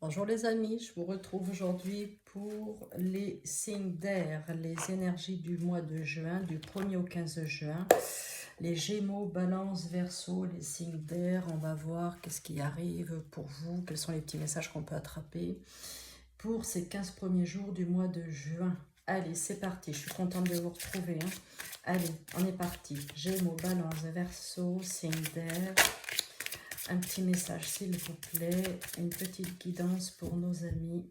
Bonjour les amis, je vous retrouve aujourd'hui pour les signes d'air, les énergies du mois de juin, du 1er au 15 juin. Les Gémeaux, Balance, Verseau, les signes d'air, on va voir qu'est-ce qui arrive pour vous, quels sont les petits messages qu'on peut attraper pour ces 15 premiers jours du mois de juin. Allez, c'est parti, je suis contente de vous retrouver. Allez, on est parti. Gémeaux, Balance, Verseau, signes d'air. Un petit message s'il vous plaît, une petite guidance pour nos amis.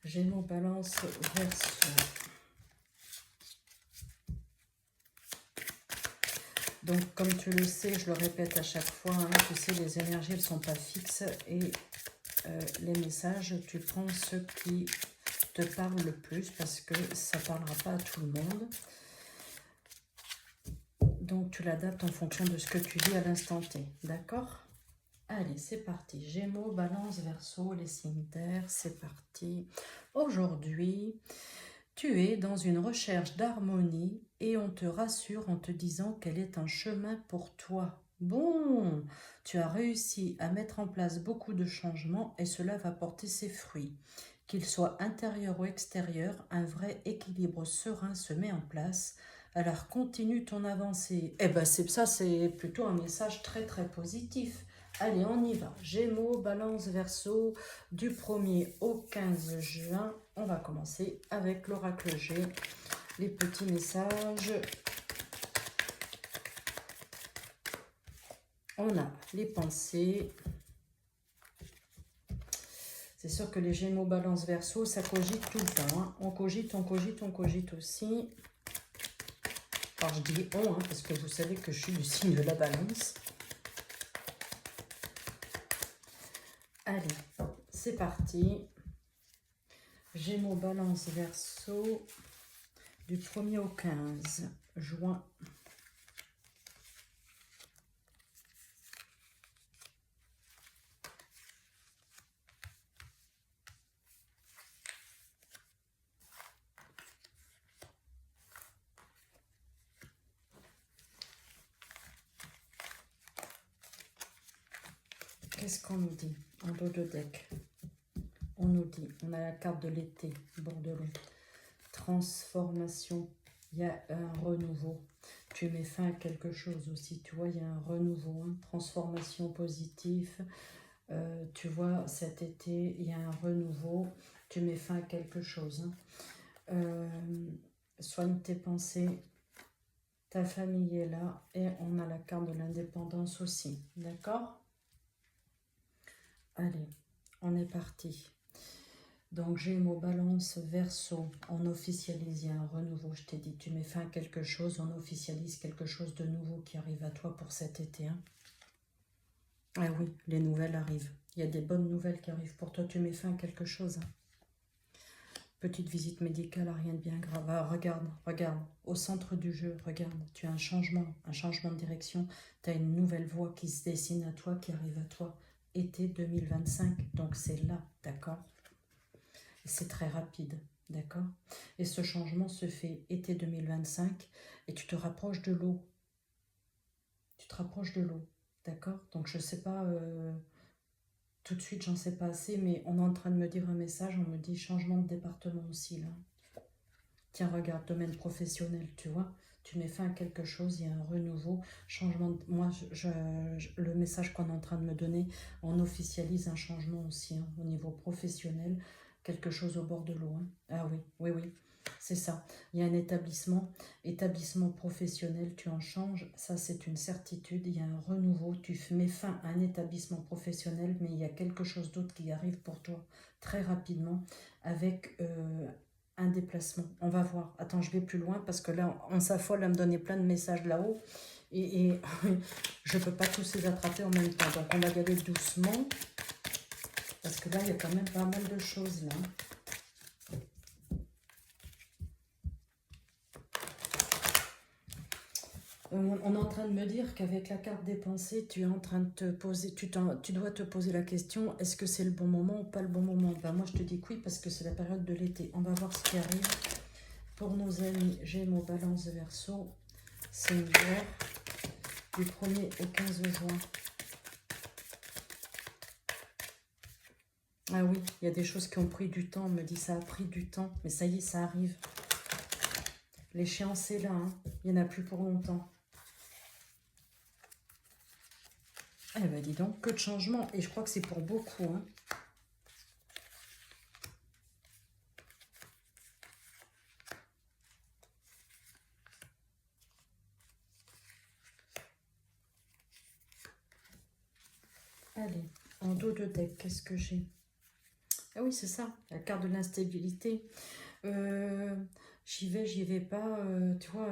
Gémeaux, Balance, Verseau. Donc comme tu le sais, je le répète à chaque fois, tu sais les énergies elles ne sont pas fixes et les messages, tu prends ceux qui te parlent le plus parce que ça ne parlera pas à tout le monde. Donc tu l'adaptes en fonction de ce que tu vis à l'instant T, d'accord ? Allez, c'est parti. Gémeaux, Balance, Verseau, les signes d'air, c'est parti. Aujourd'hui, tu es dans une recherche d'harmonie et on te rassure en te disant qu'elle est un chemin pour toi. Bon, tu as réussi à mettre en place beaucoup de changements et cela va porter ses fruits. Qu'il soit intérieur ou extérieur, un vrai équilibre serein se met en place. Alors continue ton avancée. Eh ben ça, c'est plutôt un message très très positif. Allez, on y va. Gémeaux, Balance, Verseau, du 1er au 15 juin. On va commencer avec l'oracle G. Les petits messages. On a les pensées. C'est sûr que les Gémeaux, Balance, Verseau, ça cogite tout le temps. On cogite, on cogite, on cogite aussi. Alors je dis on, parce que vous savez que je suis du signe de la Balance. Allez, c'est parti. Gémeaux, Balance, Verseau, du 1er au 15 juin. Qu'est-ce qu'on nous dit en dos de deck? On nous dit, on a la carte de l'été, bordelot. Transformation, il y a un renouveau. Tu mets fin à quelque chose aussi, tu vois, il y a un renouveau, transformation positive. Tu vois, cet été, il y a un renouveau. Tu mets fin à quelque chose. Soigne tes pensées. Ta famille est là. Et on a la carte de l'indépendance aussi. D'accord ? Allez, on est parti. Donc Gémeaux, Balance, Verseau, on officialise, il y a un renouveau, je t'ai dit, tu mets fin à quelque chose, on officialise quelque chose de nouveau qui arrive à toi pour cet été. Ah oui, les nouvelles arrivent, il y a des bonnes nouvelles qui arrivent pour toi, tu mets fin à quelque chose. Petite visite médicale, rien de bien grave. Ah, regarde, au centre du jeu, regarde, tu as un changement de direction, tu as une nouvelle voie qui se dessine à toi, qui arrive à toi, été 2025, donc c'est là, d'accord ? C'est très rapide, d'accord? Et ce changement se fait été 2025 et tu te rapproches de l'eau. Tu te rapproches de l'eau, d'accord? Donc je ne sais pas, tout de suite j'en sais pas assez, mais on est en train de me dire un message, on me dit changement de département aussi là. Tiens, regarde, domaine professionnel, tu vois? Tu mets fin à quelque chose, il y a un renouveau, changement. Moi, le message qu'on est en train de me donner, on officialise un changement aussi au niveau professionnel, quelque chose au bord de l'eau. Ah oui, c'est ça. Il y a un établissement professionnel, tu en changes, ça c'est une certitude, il y a un renouveau, tu mets fin à un établissement professionnel, mais il y a quelque chose d'autre qui arrive pour toi très rapidement avec un déplacement. On va voir. Attends, je vais plus loin parce que là, on s'affole à me donner plein de messages là-haut. Et je ne peux pas tous les attraper en même temps. Donc, on va y aller doucement. Parce que là, il y a quand même pas mal de choses là. On est en train de me dire qu'avec la carte des pensées, tu es en train de te poser, tu dois te poser la question, est-ce que c'est le bon moment ou pas le bon moment? Ben moi, je te dis que oui, parce que c'est la période de l'été. On va voir ce qui arrive. Pour nos amis Gémeaux, Balance, Verseau, c'est une guerre du 1er au 15 juin. Ah oui, il y a des choses qui ont pris du temps. On me dit ça a pris du temps. Mais ça y est, ça arrive. L'échéance est là. Hein. Il n'y en a plus pour longtemps. Eh ben dis donc, que de changements. Et je crois que c'est pour beaucoup. Hein. Allez, en dos de deck, qu'est-ce que j'ai? Ah oui, c'est ça, la carte de l'instabilité. J'y vais pas, tu vois,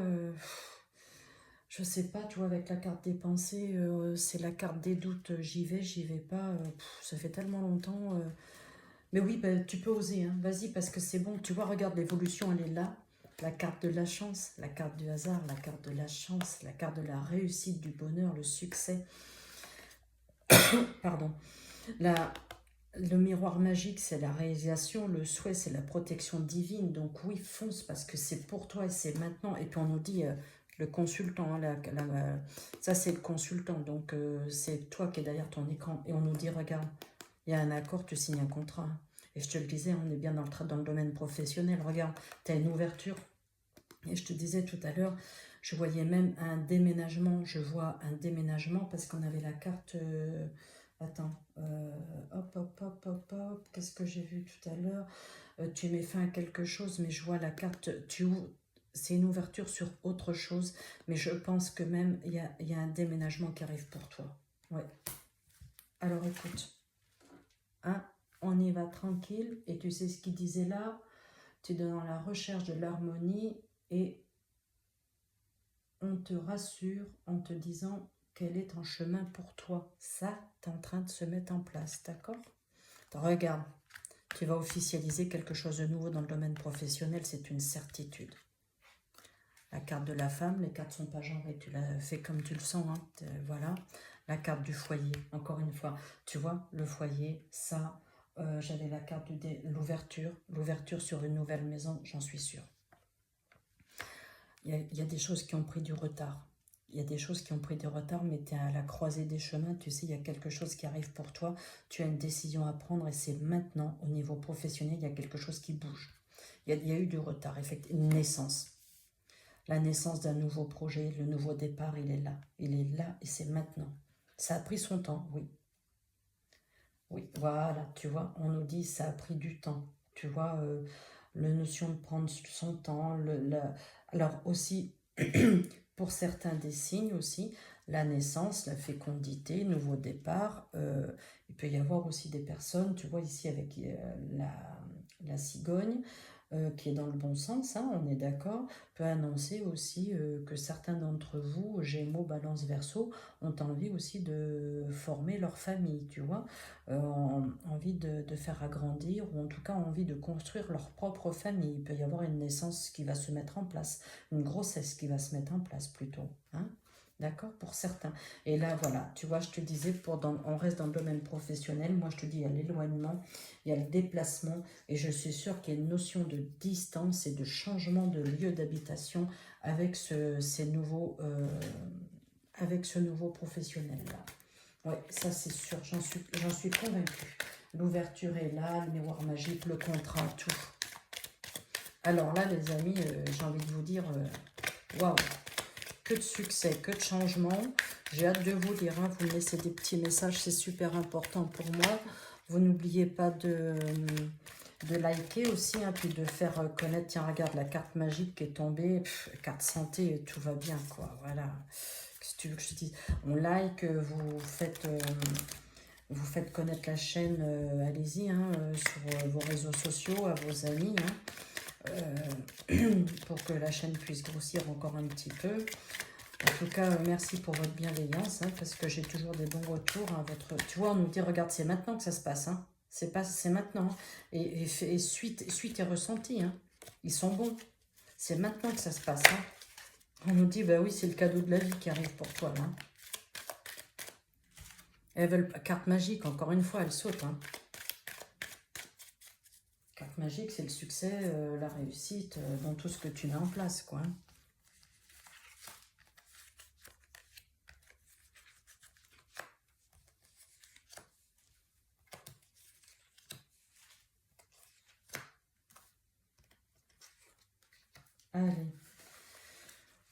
je sais pas, tu vois, avec la carte des pensées, c'est la carte des doutes, j'y vais pas, ça fait tellement longtemps. Mais oui, bah, tu peux oser, hein, vas-y, parce que c'est bon, tu vois, regarde, l'évolution, elle est là. La carte de la chance, la carte du hasard, la carte de la chance, la carte de la réussite, du bonheur, le succès, pardon. Le miroir magique, c'est la réalisation, le souhait, c'est la protection divine. Donc oui, fonce parce que c'est pour toi et c'est maintenant. Et puis on nous dit, le consultant, hein, ça c'est le consultant, donc c'est toi qui es derrière ton écran. Et on nous dit, regarde, il y a un accord, tu signes un contrat. Et je te le disais, on est bien dans le domaine professionnel. Regarde, tu as une ouverture. Et je te disais tout à l'heure, je voyais même un déménagement. Je vois un déménagement parce qu'on avait la carte... attends, hop, hop, hop, hop, hop. Qu'est-ce que j'ai vu tout à l'heure? Tu mets fin à quelque chose, mais je vois la carte... C'est une ouverture sur autre chose. Mais je pense que même, il y a un déménagement qui arrive pour toi. Ouais. Alors écoute, hein, on y va tranquille. Et tu sais ce qu'il disait là? Tu es dans la recherche de l'harmonie et on te rassure en te disant quel est ton chemin pour toi. Ça, tu es en train de se mettre en place, d'accord? Regarde, tu vas officialiser quelque chose de nouveau dans le domaine professionnel, c'est une certitude. La carte de la femme, les cartes sont pas genrées, tu l'as fait comme tu le sens, hein, voilà. La carte du foyer, encore une fois, tu vois, le foyer, ça, j'avais la carte de l'ouverture sur une nouvelle maison, j'en suis sûre. Il y a des choses qui ont pris du retard. Il y a des choses qui ont pris du retard, mais tu es à la croisée des chemins. Tu sais, il y a quelque chose qui arrive pour toi. Tu as une décision à prendre et c'est maintenant, au niveau professionnel, il y a quelque chose qui bouge. Il y a eu du retard, effectivement. Une naissance. La naissance d'un nouveau projet, le nouveau départ, il est là. Il est là et c'est maintenant. Ça a pris son temps, oui. Oui, voilà, tu vois, on nous dit ça a pris du temps. Tu vois, la notion de prendre son temps. Alors aussi, pour certains des signes aussi, la naissance, la fécondité, nouveau départ. Il peut y avoir aussi des personnes, tu vois ici avec la cigogne, qui est dans le bon sens, hein, on est d'accord, peut annoncer aussi que certains d'entre vous, Gémeaux, Balance, Verseau, ont envie aussi de former leur famille, tu vois, envie de faire agrandir, ou en tout cas envie de construire leur propre famille. Il peut y avoir une naissance qui va se mettre en place, une grossesse qui va se mettre en place plutôt, hein. D'accord, pour certains. Et là, voilà, tu vois, je te disais, on reste dans le domaine professionnel. Moi, je te dis, il y a l'éloignement, il y a le déplacement. Et je suis sûre qu'il y a une notion de distance et de changement de lieu d'habitation avec ce nouveau professionnel-là. Oui, ça c'est sûr, j'en suis convaincue. L'ouverture est là, le miroir magique, le contrat, tout. Alors là, les amis, j'ai envie de vous dire, waouh, que de succès, que de changement. J'ai hâte de vous lire, hein, vous me laissez des petits messages, c'est super important pour moi. Vous n'oubliez pas de liker aussi, hein, puis de faire connaître, tiens, regarde la carte magique qui est tombée, carte santé, tout va bien, quoi, voilà. Qu'est-ce que tu veux que je te dise? On like, vous faites connaître la chaîne, allez-y, hein, sur vos réseaux sociaux, à vos amis, hein, pour que la chaîne puisse grossir encore un petit peu. En tout cas, merci pour votre bienveillance, hein, parce que j'ai toujours des bons retours. Hein, tu vois, on nous dit, regarde, c'est maintenant que ça se passe. Hein. C'est maintenant. Et suite et ressenti. Hein. Ils sont bons. C'est maintenant que ça se passe. Hein. On nous dit, bah oui, c'est le cadeau de la vie qui arrive pour toi. Hein. Elles veulent carte magique, encore une fois, elle saute. Hein. Carte magique, c'est le succès, la réussite, dans tout ce que tu mets en place, quoi. Hein. Allez.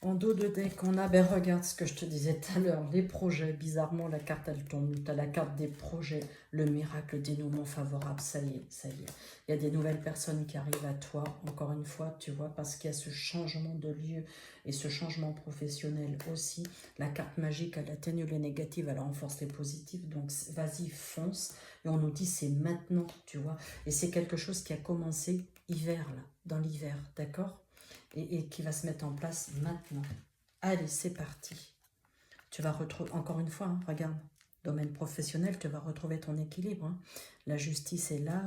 En dos de deck, on a, ben regarde ce que je te disais tout à l'heure, les projets, bizarrement la carte elle tombe, tu as la carte des projets, le miracle, le dénouement favorable, ça y est, ça y est. Il y a des nouvelles personnes qui arrivent à toi, encore une fois, tu vois, parce qu'il y a ce changement de lieu et ce changement professionnel aussi. La carte magique, elle atténue les négatives, elle renforce les positives, donc vas-y, fonce. Et on nous dit c'est maintenant, tu vois, et c'est quelque chose qui a commencé hiver, là, dans l'hiver, d'accord ? Et qui va se mettre en place maintenant. Allez, c'est parti. Tu vas retrouver, encore une fois, hein, regarde, domaine professionnel, tu vas retrouver ton équilibre. Hein. La justice est là,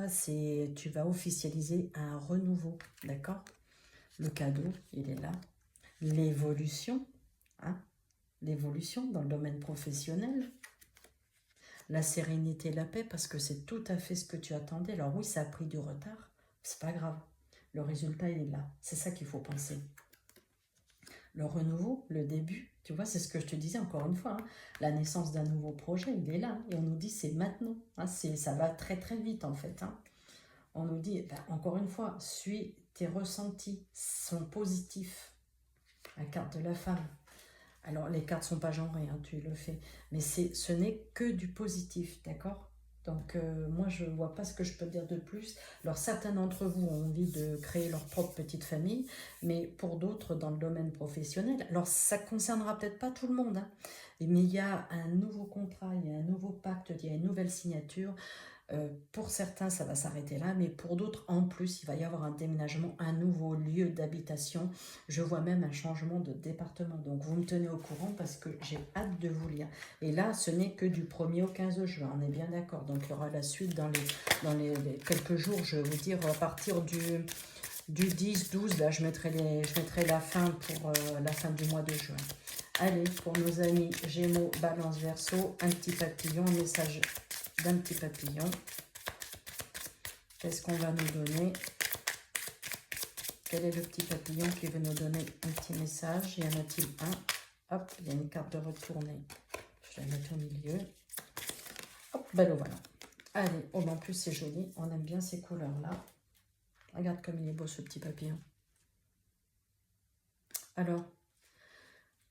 tu vas officialiser un renouveau, d'accord? Le cadeau, il est là. L'évolution, hein, l'évolution dans le domaine professionnel. La sérénité, la paix, parce que c'est tout à fait ce que tu attendais. Alors oui, ça a pris du retard, c'est pas grave. Le résultat, il est là. C'est ça qu'il faut penser. Le renouveau, le début, tu vois, c'est ce que je te disais encore une fois. Hein, la naissance d'un nouveau projet, il est là. Et on nous dit c'est maintenant. Hein, ça va très très vite en fait. Hein. On nous dit, ben, encore une fois, suis tes ressentis, sont positifs. La carte de la femme. Alors les cartes ne sont pas genrées, hein, tu le fais. Mais ce n'est que du positif, d'accord ? Donc, moi, je ne vois pas ce que je peux dire de plus. Alors, certains d'entre vous ont envie de créer leur propre petite famille, mais pour d'autres, dans le domaine professionnel, alors ça ne concernera peut-être pas tout le monde, hein, mais il y a un nouveau contrat, il y a un nouveau pacte, il y a une nouvelle signature. Pour certains, ça va s'arrêter là, mais pour d'autres, en plus, il va y avoir un déménagement, un nouveau lieu d'habitation. Je vois même un changement de département. Donc, vous me tenez au courant parce que j'ai hâte de vous lire. Et là, ce n'est que du 1er au 15 juin, on est bien d'accord. Donc, il y aura la suite dans les quelques jours, je vais vous dire, à partir du 10-12, là, je mettrai la fin pour la fin du mois de juin. Allez, pour nos amis Gémeaux, Balance, Verseau, un petit papillon, un message d'un petit papillon. Qu'est-ce qu'on va nous donner? Quel est le petit papillon qui veut nous donner un petit message? Y en a-t-il un? Hop, il y a une carte de retourner. Je la mets au milieu. Hop, ben le voilà. Allez, oh, ben en plus c'est joli. On aime bien ces couleurs-là. Regarde comme il est beau ce petit papillon. Alors,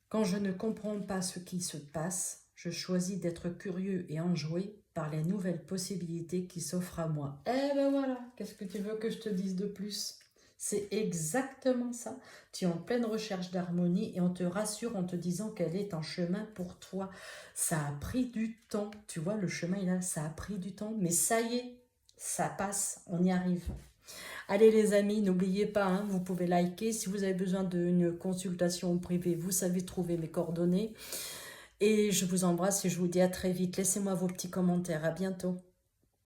quand je ne comprends pas ce qui se passe, je choisis d'être curieux et enjoué par les nouvelles possibilités qui s'offrent à moi. Eh ben voilà, qu'est-ce que tu veux que je te dise de plus? C'est exactement ça. Tu es en pleine recherche d'harmonie et on te rassure en te disant qu'elle est en chemin pour toi. Ça a pris du temps. Tu vois, le chemin est là, ça a pris du temps. Mais ça y est, ça passe, on y arrive. Allez les amis, n'oubliez pas, hein, vous pouvez liker. Si vous avez besoin d'une consultation privée, vous savez trouver mes coordonnées. Et je vous embrasse et je vous dis à très vite. Laissez-moi vos petits commentaires. À bientôt.